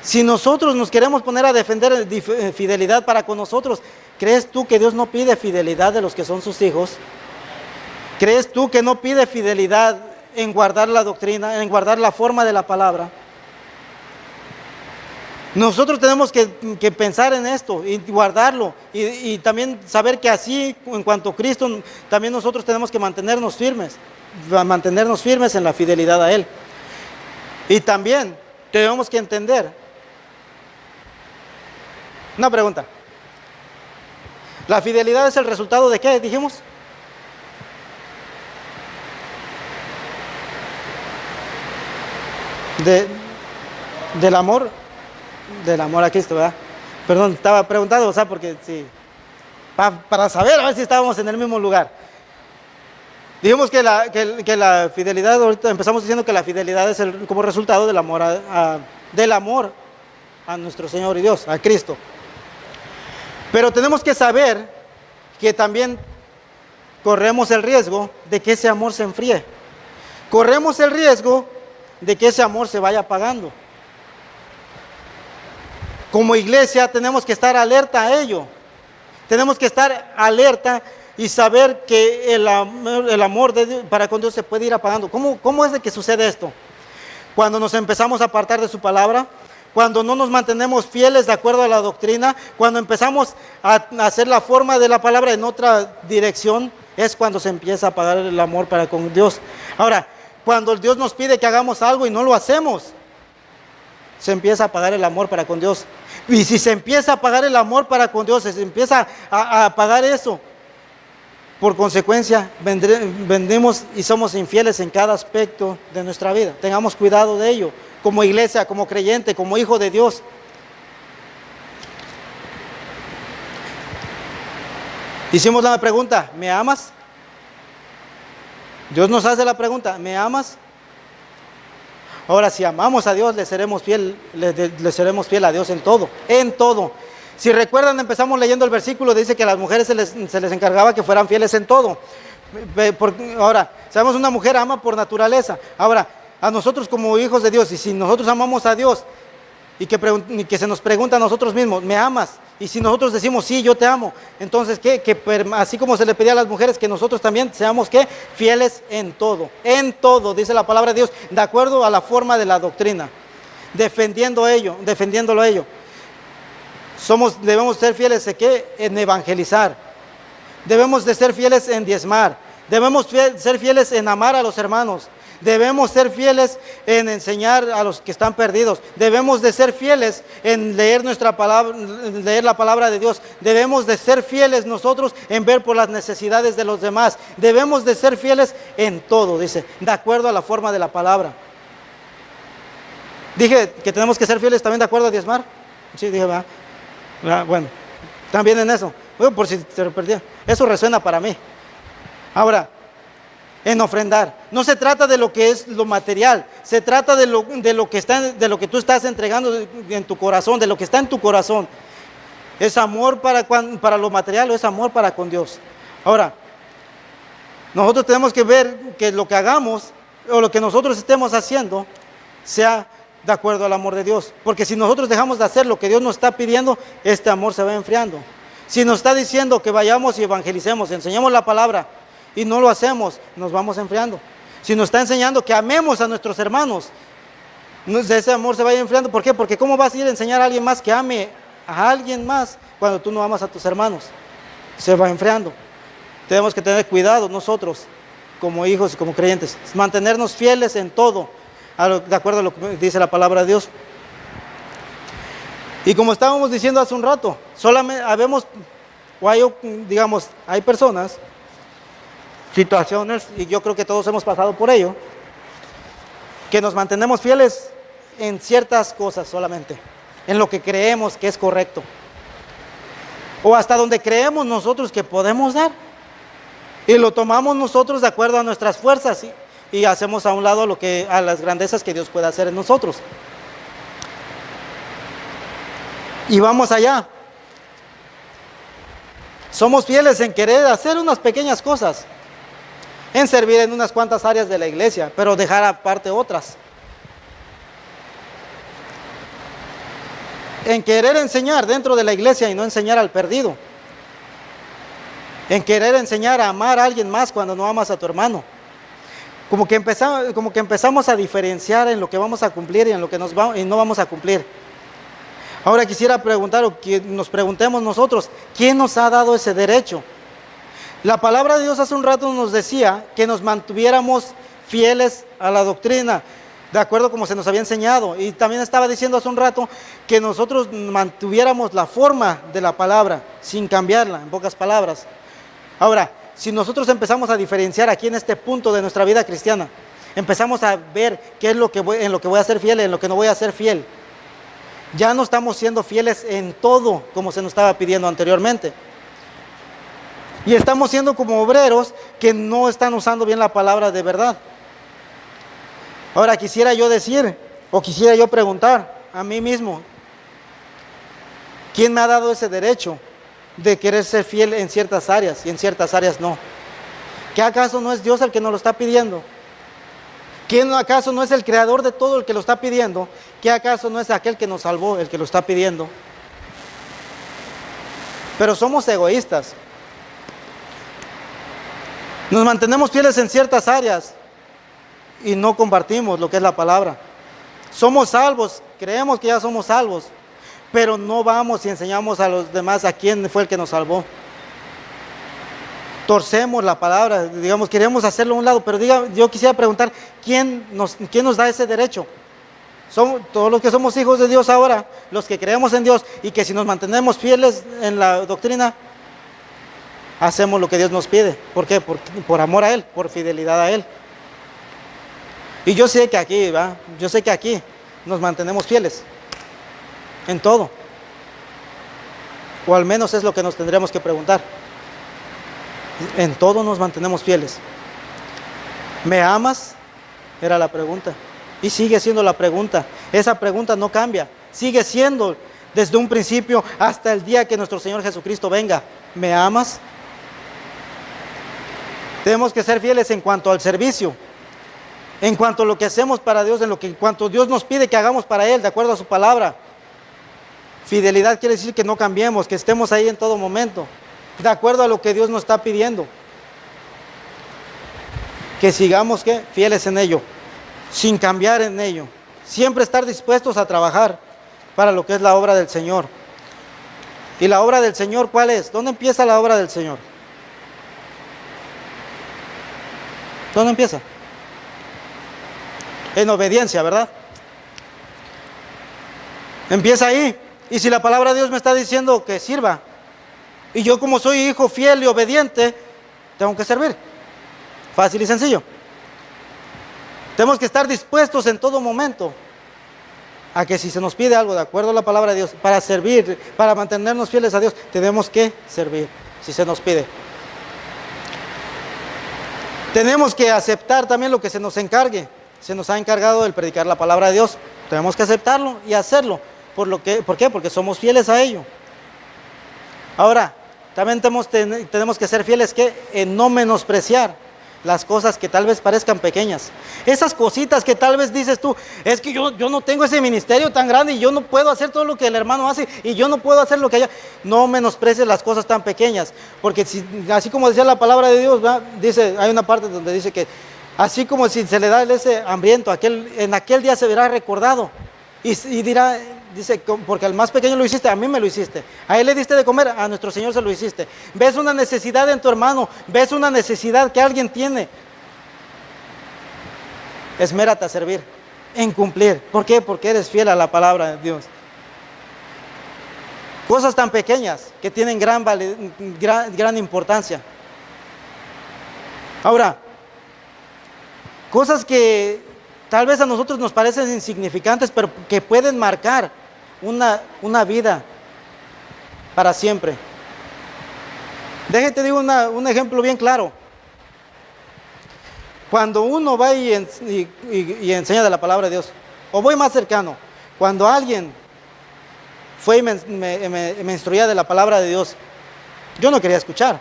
S1: Si nosotros nos queremos poner a defender fidelidad para con nosotros, ¿crees tú que Dios no pide fidelidad de los que son sus hijos? ¿Crees tú que no pide fidelidad en guardar la doctrina, en guardar la forma de la palabra? Nosotros tenemos que pensar en esto y guardarlo y también saber que así en cuanto a Cristo también nosotros tenemos que mantenernos firmes en la fidelidad a Él. Y también tenemos que entender una pregunta: ¿la fidelidad es el resultado de qué dijimos? Del amor a Cristo, ¿verdad? Perdón, estaba preguntando, o sea, porque sí, para saber a ver si estábamos en el mismo lugar. Dijimos que la fidelidad, ahorita empezamos diciendo que la fidelidad es como resultado del amor a nuestro Señor y Dios, a Cristo. Pero tenemos que saber que también corremos el riesgo de que ese amor se enfríe. Corremos el riesgo de que ese amor se vaya apagando. Como iglesia tenemos que estar alerta a ello. Tenemos que estar alerta y saber que el amor de Dios, para con Dios se puede ir apagando. ¿Cómo es de que sucede esto? Cuando nos empezamos a apartar de su palabra, cuando no nos mantenemos fieles de acuerdo a la doctrina, cuando empezamos a hacer la forma de la palabra en otra dirección, es cuando se empieza a apagar el amor para con Dios. Ahora, cuando Dios nos pide que hagamos algo y no lo hacemos, se empieza a apagar el amor para con Dios. Y si se empieza a apagar el amor para con Dios, se empieza a apagar eso, por consecuencia vendemos y somos infieles en cada aspecto de nuestra vida. Tengamos cuidado de ello, como iglesia, como creyente, como hijo de Dios. Hicimos la pregunta, ¿me amas? Dios nos hace la pregunta, ¿me amas? Ahora, si amamos a Dios, le seremos fiel a Dios en todo, en todo. Si recuerdan, empezamos leyendo el versículo, dice que a las mujeres se les encargaba que fueran fieles en todo. Ahora, sabemos una mujer ama por naturaleza. Ahora, a nosotros como hijos de Dios, y si nosotros amamos a Dios, y que se nos pregunta a nosotros mismos, ¿me amas? Y si nosotros decimos, sí, yo te amo, entonces, así como se le pedía a las mujeres, que nosotros también seamos, fieles en todo, dice la palabra de Dios, de acuerdo a la forma de la doctrina, defendiéndolo ello. Debemos ser fieles en evangelizar, debemos de ser fieles en diezmar, debemos ser fieles en amar a los hermanos, debemos ser fieles en enseñar a los que están perdidos, debemos de ser fieles en leer leer la palabra de Dios, debemos de ser fieles nosotros en ver por las necesidades de los demás, debemos de ser fieles en todo, dice, de acuerdo a la forma de la palabra. Dije que tenemos que ser fieles también de acuerdo a diezmar. Sí, dije, va. Bueno, también en eso, bueno, por si se perdía, eso resuena para mí. Ahora, en ofrendar, no se trata de lo que es lo material, se trata de lo que tú estás entregando en tu corazón, de lo que está en tu corazón. ¿Es amor para lo material o es amor para con Dios? Ahora, nosotros tenemos que ver que lo que hagamos o lo que nosotros estemos haciendo sea de acuerdo al amor de Dios, porque si nosotros dejamos de hacer lo que Dios nos está pidiendo, este amor se va enfriando. Si nos está diciendo que vayamos y evangelicemos, enseñemos la palabra y no lo hacemos, nos vamos enfriando. Si nos está enseñando que amemos a nuestros hermanos, ese amor se va enfriando. ¿Por qué? Porque ¿cómo vas a ir a enseñar a alguien más que ame a alguien más cuando tú no amas a tus hermanos? Se va enfriando. Tenemos que tener cuidado nosotros como hijos y como creyentes, mantenernos fieles en todo, de acuerdo a lo que dice la palabra de Dios. Y como estábamos diciendo hace un rato, solamente hay personas, situaciones, y yo creo que todos hemos pasado por ello, que nos mantenemos fieles en ciertas cosas solamente, en lo que creemos que es correcto, o hasta donde creemos nosotros que podemos dar, y lo tomamos nosotros de acuerdo a nuestras fuerzas, y hacemos a un lado a las grandezas que Dios puede hacer en nosotros. Y vamos allá. Somos fieles en querer hacer unas pequeñas cosas, en servir en unas cuantas áreas de la iglesia, pero dejar aparte otras. En querer enseñar dentro de la iglesia y no enseñar al perdido. En querer enseñar a amar a alguien más cuando no amas a tu hermano. Como que empezamos a diferenciar en lo que vamos a cumplir y en lo que no vamos a cumplir. Ahora quisiera preguntar, o que nos preguntemos nosotros, ¿quién nos ha dado ese derecho? La palabra de Dios hace un rato nos decía que nos mantuviéramos fieles a la doctrina, de acuerdo como se nos había enseñado. Y también estaba diciendo hace un rato que nosotros mantuviéramos la forma de la palabra, sin cambiarla, en pocas palabras. Ahora, si nosotros empezamos a diferenciar aquí en este punto de nuestra vida cristiana, empezamos a ver qué es en lo que voy a ser fiel y en lo que no voy a ser fiel, ya no estamos siendo fieles en todo como se nos estaba pidiendo anteriormente. Y estamos siendo como obreros que no están usando bien la palabra de verdad. Ahora quisiera yo decir, o quisiera yo preguntar a mí mismo, ¿quién me ha dado ese derecho de querer ser fiel en ciertas áreas y en ciertas áreas no? ¿Que acaso no es Dios el que nos lo está pidiendo? ¿Quién acaso no es el creador de todo el que lo está pidiendo? ¿Qué acaso no es aquel que nos salvó el que lo está pidiendo? Pero somos egoístas. Nos mantenemos fieles en ciertas áreas y no compartimos lo que es la palabra. Somos salvos, creemos que ya somos salvos, pero no vamos y enseñamos a los demás a quién fue el que nos salvó. Torcemos la palabra, digamos, queremos hacerlo a un lado, pero yo quisiera preguntar, ¿quién nos da ese derecho? Somos todos los que somos hijos de Dios ahora, los que creemos en Dios y que si nos mantenemos fieles en la doctrina, hacemos lo que Dios nos pide. ¿Por qué? Por amor a Él, por fidelidad a Él. Y yo sé que aquí, yo sé que aquí nos mantenemos fieles en todo. O al menos es lo que nos tendríamos que preguntar. En todo nos mantenemos fieles. ¿Me amas? Era la pregunta. Y sigue siendo la pregunta. Esa pregunta no cambia. Sigue siendo desde un principio hasta el día que nuestro Señor Jesucristo venga. ¿Me amas? Tenemos que ser fieles en cuanto al servicio, en cuanto a lo que hacemos para Dios, en cuanto Dios nos pide que hagamos para Él, de acuerdo a su palabra. Fidelidad quiere decir que no cambiemos, que estemos ahí en todo momento, de acuerdo a lo que Dios nos está pidiendo. Que sigamos fieles en ello, sin cambiar en ello. Siempre estar dispuestos a trabajar para lo que es la obra del Señor. ¿Y la obra del Señor cuál es? ¿Dónde empieza la obra del Señor? ¿Dónde empieza? En obediencia, ¿verdad? Empieza ahí. Y si la palabra de Dios me está diciendo que sirva, y yo como soy hijo fiel y obediente, tengo que servir. Fácil y sencillo. Tenemos que estar dispuestos en todo momento a que si se nos pide algo de acuerdo a la palabra de Dios, para servir, para mantenernos fieles a Dios, tenemos que servir, si se nos pide. Tenemos que aceptar también lo que se nos encargue. Se nos ha encargado el predicar la palabra de Dios. Tenemos que aceptarlo y hacerlo. ¿Por qué? Porque somos fieles a ello. Ahora, también tenemos que ser fieles en no menospreciar las cosas que tal vez parezcan pequeñas. Esas cositas que tal vez dices tú, es que yo no tengo ese ministerio tan grande y yo no puedo hacer todo lo que el hermano hace y yo no puedo hacer lo que ella. No menosprecies las cosas tan pequeñas, porque así como decía la palabra de Dios, dice, hay una parte donde dice que así como si se le da ese hambriento, en aquel día se verá recordado y dirá, dice, porque al más pequeño lo hiciste, a mí me lo hiciste. A él le diste de comer, a nuestro Señor se lo hiciste. Ves una necesidad en tu hermano, ves una necesidad que alguien tiene. Esmérate a servir, en cumplir. ¿Por qué? Porque eres fiel a la palabra de Dios. Cosas tan pequeñas que tienen gran importancia. Ahora, cosas que tal vez a nosotros nos parecen insignificantes, pero que pueden marcar una vida para siempre. Déjate digo un ejemplo bien claro. Cuando uno va y enseña de la palabra de Dios, o voy más cercano, cuando alguien fue y me instruía de la palabra de Dios, yo no quería escuchar.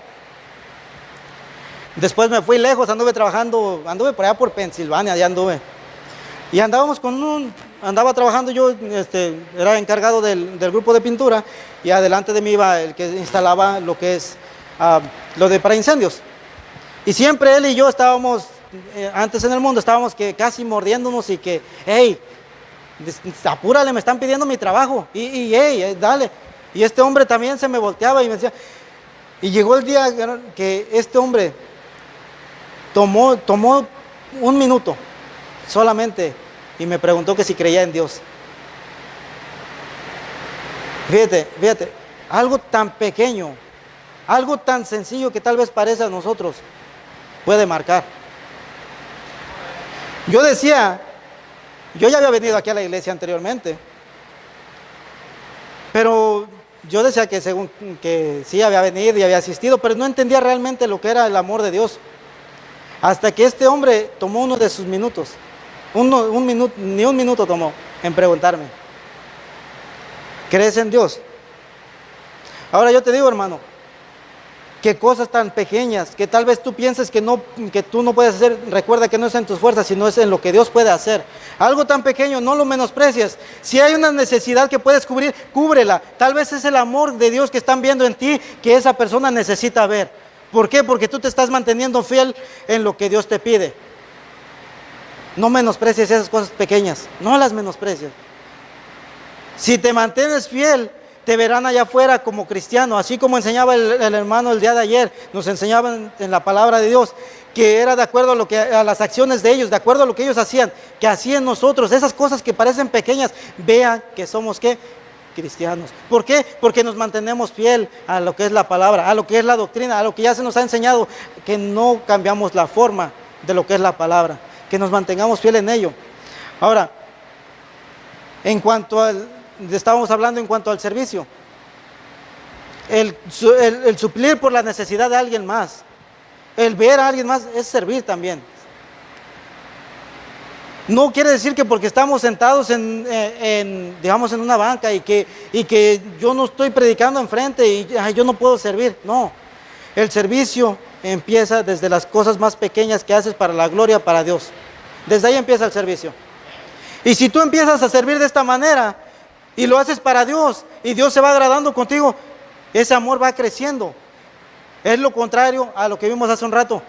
S1: Después me fui lejos, anduve por allá por Pensilvania, allá anduve. Y andaba trabajando yo, era encargado del grupo de pintura, y adelante de mí iba el que instalaba lo que es para incendios. Y siempre él y yo estábamos, antes en el mundo, estábamos casi mordiéndonos y que, hey, apúrale, me están pidiendo mi trabajo, y hey, dale. Y este hombre también se me volteaba y me decía, y llegó el día que este hombre tomó un minuto solamente y me preguntó que si creía en Dios. Fíjate, algo tan pequeño, algo tan sencillo que tal vez parece a nosotros, puede marcar. Yo decía, yo ya había venido aquí a la iglesia anteriormente, pero yo decía que sí había venido y había asistido, pero no entendía realmente lo que era el amor de Dios. Hasta que este hombre tomó uno de sus minutos, ni un minuto tomó en preguntarme, ¿crees en Dios? Ahora yo te digo, hermano, que cosas tan pequeñas, que tal vez tú pienses que tú no puedes hacer, recuerda que no es en tus fuerzas, sino es en lo que Dios puede hacer. Algo tan pequeño, no lo menosprecies. Si hay una necesidad que puedes cubrir, cúbrela. Tal vez es el amor de Dios que están viendo en ti, que esa persona necesita ver. ¿Por qué? Porque tú te estás manteniendo fiel en lo que Dios te pide. No menosprecies esas cosas pequeñas, no las menosprecies. Si te mantienes fiel, te verán allá afuera como cristiano, así como enseñaba el hermano el día de ayer, nos enseñaban en la palabra de Dios, que era de acuerdo a las acciones de ellos, de acuerdo a lo que ellos hacían, que hacían nosotros, esas cosas que parecen pequeñas, vean que somos ¿qué? Cristianos. ¿Por qué? Porque nos mantenemos fiel a lo que es la palabra, a lo que es la doctrina, a lo que ya se nos ha enseñado, que no cambiamos la forma de lo que es la palabra, que nos mantengamos fiel en ello. Ahora, estábamos hablando en cuanto al servicio, el suplir por la necesidad de alguien más, el ver a alguien más es servir también. No quiere decir que porque estamos sentados digamos en una banca y que yo no estoy predicando enfrente y yo no puedo servir. No, el servicio empieza desde las cosas más pequeñas que haces para la gloria, para Dios. Desde ahí empieza el servicio. Y si tú empiezas a servir de esta manera y lo haces para Dios y Dios se va agradando contigo, ese amor va creciendo. Es lo contrario a lo que vimos hace un rato.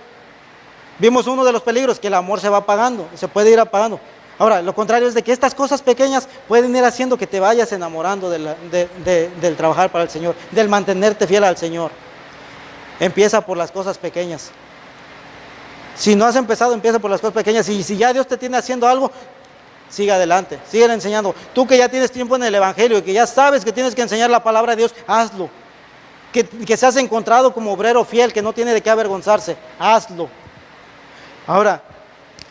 S1: Vimos uno de los peligros, que el amor se va apagando, se puede ir apagando. Ahora, lo contrario es de que estas cosas pequeñas pueden ir haciendo que te vayas enamorando del trabajar para el Señor, del mantenerte fiel al Señor. Empieza por las cosas pequeñas. Si no has empezado, empieza por las cosas pequeñas. Y si ya Dios te tiene haciendo algo, sigue adelante, sigue enseñando. Tú que ya tienes tiempo en el Evangelio y que ya sabes que tienes que enseñar la palabra de Dios, hazlo. Que seas encontrado como obrero fiel, que no tiene de qué avergonzarse, hazlo. Ahora,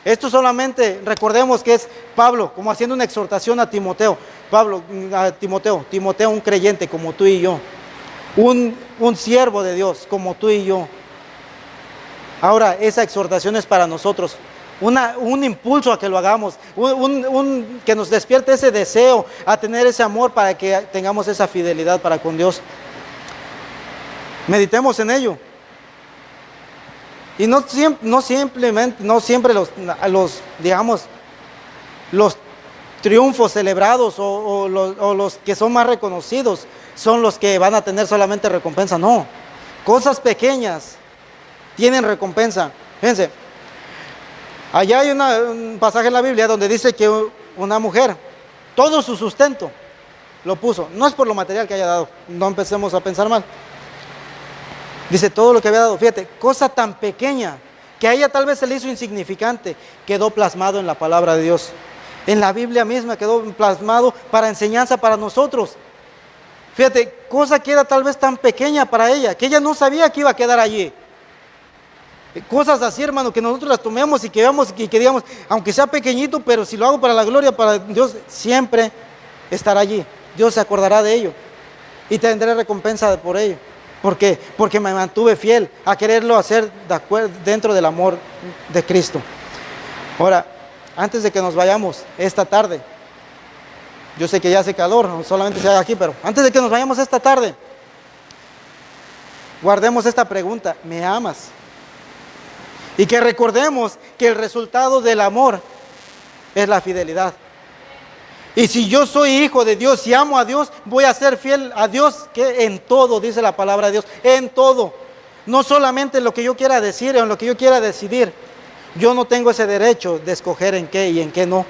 S1: esto solamente recordemos que es Pablo, como haciendo una exhortación a Timoteo. Timoteo, un creyente como tú y yo, un siervo de Dios como tú y yo. Ahora, esa exhortación es para nosotros, un impulso a que lo hagamos, que nos despierte ese deseo a tener ese amor para que tengamos esa fidelidad para con Dios. Meditemos en ello. Y no siempre los triunfos celebrados o los que son más reconocidos son los que van a tener solamente recompensa. No, cosas pequeñas tienen recompensa. Fíjense, allá hay un pasaje en la Biblia donde dice que una mujer, todo su sustento lo puso. No es por lo material que haya dado, no empecemos a pensar mal. Dice todo lo que había dado. Fíjate, cosa tan pequeña que a ella tal vez se le hizo insignificante, quedó plasmado en la palabra de Dios. En la Biblia misma quedó plasmado para enseñanza para nosotros. Fíjate, cosa que era tal vez tan pequeña para ella, que ella no sabía que iba a quedar allí. Cosas así, hermano, que nosotros las tomemos y que veamos y que digamos, aunque sea pequeñito, pero si lo hago para la gloria, para Dios, siempre estará allí. Dios se acordará de ello y tendré recompensa por ello. ¿Por qué? Porque me mantuve fiel a quererlo hacer dentro del amor de Cristo. Ahora, antes de que nos vayamos esta tarde, yo sé que ya hace calor, no solamente se haga aquí, pero antes de que nos vayamos esta tarde, guardemos esta pregunta: ¿me amas? Y que recordemos que el resultado del amor es la fidelidad. Y si yo soy hijo de Dios y amo a Dios, voy a ser fiel a Dios, que en todo, dice la palabra de Dios, en todo. No solamente en lo que yo quiera decir o en lo que yo quiera decidir. Yo no tengo ese derecho de escoger en qué y en qué no.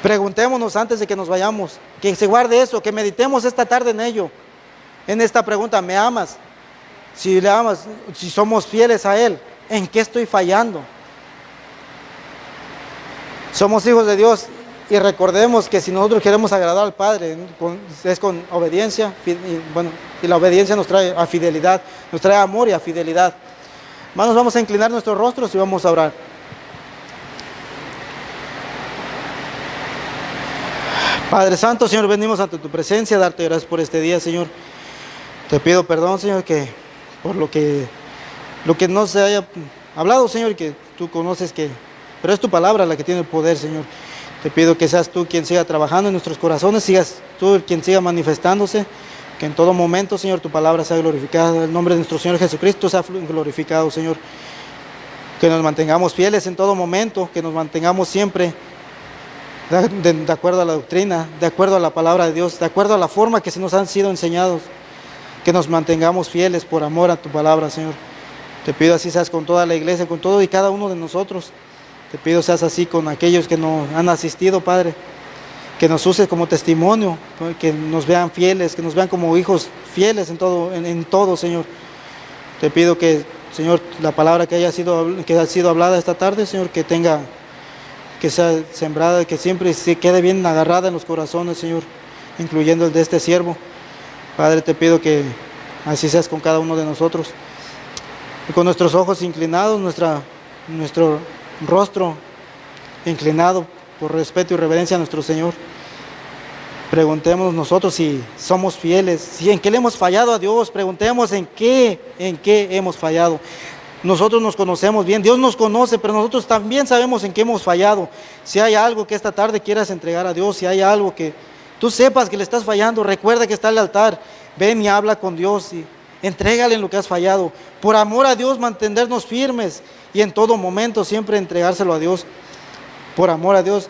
S1: Preguntémonos antes de que nos vayamos, que se guarde eso, que meditemos esta tarde en ello, en esta pregunta: ¿me amas? Si le amas, si somos fieles a Él, ¿en qué estoy fallando? Somos hijos de Dios. Y recordemos que si nosotros queremos agradar al Padre, es con obediencia, y la obediencia nos trae a fidelidad, nos trae amor y a fidelidad. Hermanos, vamos a inclinar nuestros rostros y vamos a orar. Padre Santo, Señor, venimos ante tu presencia a darte gracias por este día, Señor. Te pido perdón, Señor, por lo que no se haya hablado, Señor, que tú conoces pero es tu palabra la que tiene el poder, Señor. Te pido que seas tú quien siga trabajando en nuestros corazones, sigas tú quien siga manifestándose. Que en todo momento, Señor, tu palabra sea glorificada, el nombre de nuestro Señor Jesucristo sea glorificado, Señor. Que nos mantengamos fieles en todo momento, que nos mantengamos siempre de acuerdo a la doctrina, de acuerdo a la palabra de Dios, de acuerdo a la forma que se nos han sido enseñados. Que nos mantengamos fieles por amor a tu palabra, Señor. Te pido así seas con toda la iglesia, con todo y cada uno de nosotros. Te pido seas así con aquellos que nos han asistido, Padre. Que nos uses como testimonio, que nos vean fieles, que nos vean como hijos fieles en todo, Señor. Te pido que, Señor, la palabra que ha sido hablada esta tarde, Señor, que sea sembrada, que siempre se quede bien agarrada en los corazones, Señor, incluyendo el de este siervo. Padre, te pido que así seas con cada uno de nosotros. Y con nuestros ojos inclinados, nuestro rostro inclinado por respeto y reverencia a nuestro Señor. Preguntemos nosotros si somos fieles, si en qué le hemos fallado a Dios. Preguntemos en qué hemos fallado. Nosotros nos conocemos bien, Dios nos conoce, pero nosotros también sabemos en qué hemos fallado. Si hay algo que esta tarde quieras entregar a Dios, si hay algo que tú sepas que le estás fallando, recuerda que está el altar. Ven y habla con Dios y entrégale en lo que has fallado. Por amor a Dios, mantenernos firmes y en todo momento siempre entregárselo a Dios. Por amor a Dios.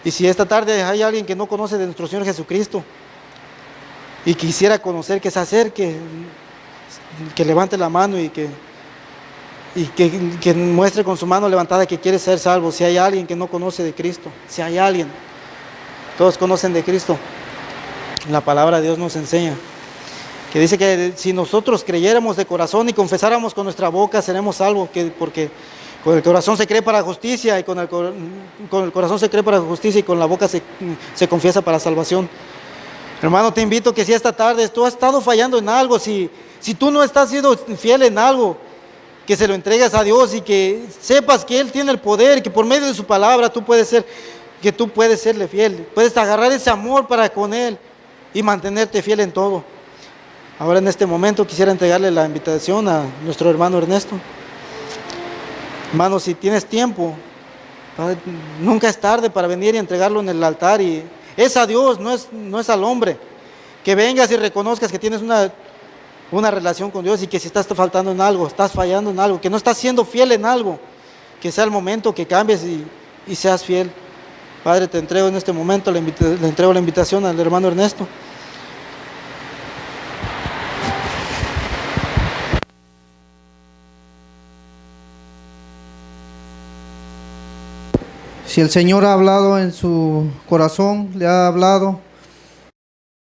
S1: Y si esta tarde hay alguien que no conoce de nuestro Señor Jesucristo y quisiera conocer, que se acerque, que levante la mano y que muestre con su mano levantada que quiere ser salvo. Si hay alguien que no conoce de Cristo, si hay alguien, todos conocen de Cristo. La palabra de Dios nos enseña que dice que si nosotros creyéramos de corazón y confesáramos con nuestra boca, seremos salvos, porque con el corazón se cree para justicia y con el corazón se cree para justicia y con la boca se confiesa para salvación. Hermano, te invito que si esta tarde tú has estado fallando en algo, si tú no estás siendo fiel en algo, que se lo entregues a Dios y que sepas que Él tiene el poder, que por medio de su palabra tú puedes serle fiel, puedes agarrar ese amor para con Él y mantenerte fiel en todo. Ahora en este momento quisiera entregarle la invitación a nuestro hermano Ernesto. Hermano, si tienes tiempo, nunca es tarde para venir y entregarlo en el altar. Y es a Dios, no es al hombre. Que vengas y reconozcas que tienes una relación con Dios y que si estás faltando en algo, estás fallando en algo, que no estás siendo fiel en algo, que sea el momento que cambies y seas fiel. Padre, te entrego en este momento, le entrego la invitación al hermano Ernesto.
S2: Si el Señor ha hablado en su corazón, le ha hablado,